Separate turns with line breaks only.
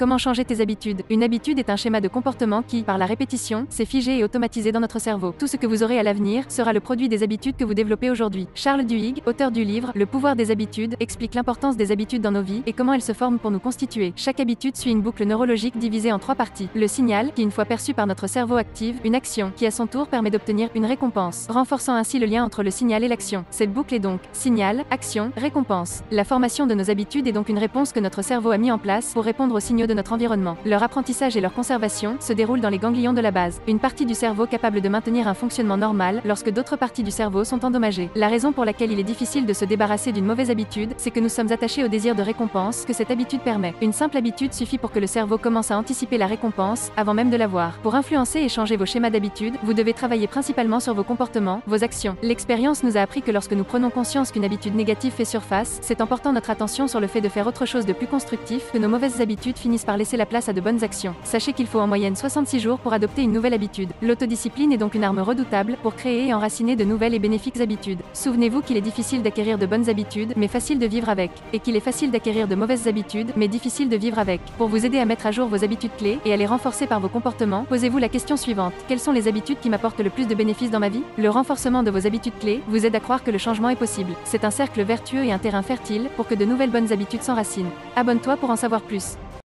Comment changer tes habitudes? Une habitude est un schéma de comportement qui, par la répétition, s'est figé et automatisé dans notre cerveau. Tout ce que vous aurez à l'avenir sera le produit des habitudes que vous développez aujourd'hui. Charles Duhigg, auteur du livre Le pouvoir des habitudes, explique l'importance des habitudes dans nos vies et comment elles se forment pour nous constituer. Chaque habitude suit une boucle neurologique divisée en 3 parties. Le signal, qui une fois perçu par notre cerveau active une action, qui à son tour permet d'obtenir une récompense, renforçant ainsi le lien entre le signal et l'action. Cette boucle est donc signal, action, récompense. La formation de nos habitudes est donc une réponse que notre cerveau a mis en place pour répondre aux signaux de notre environnement. Leur apprentissage et leur conservation se déroulent dans les ganglions de la base, une partie du cerveau capable de maintenir un fonctionnement normal lorsque d'autres parties du cerveau sont endommagées. La raison pour laquelle il est difficile de se débarrasser d'une mauvaise habitude, c'est que nous sommes attachés au désir de récompense que cette habitude permet. Une simple habitude suffit pour que le cerveau commence à anticiper la récompense avant même de l'avoir. Pour influencer et changer vos schémas d'habitude, vous devez travailler principalement sur vos comportements, vos actions. L'expérience nous a appris que lorsque nous prenons conscience qu'une habitude négative fait surface, c'est en portant notre attention sur le fait de faire autre chose de plus constructif que nos mauvaises habitudes finissent par laisser la place à de bonnes actions. Sachez qu'il faut en moyenne 66 jours pour adopter une nouvelle habitude. L'autodiscipline est donc une arme redoutable pour créer et enraciner de nouvelles et bénéfiques habitudes. Souvenez-vous qu'il est difficile d'acquérir de bonnes habitudes, mais facile de vivre avec, et qu'il est facile d'acquérir de mauvaises habitudes, mais difficile de vivre avec. Pour vous aider à mettre à jour vos habitudes clés et à les renforcer par vos comportements, posez-vous la question suivante: quelles sont les habitudes qui m'apportent le plus de bénéfices dans ma vie? Le renforcement de vos habitudes clés vous aide à croire que le changement est possible. C'est un cercle vertueux et un terrain fertile pour que de nouvelles bonnes habitudes s'enracinent. Abonne-toi pour en savoir plus.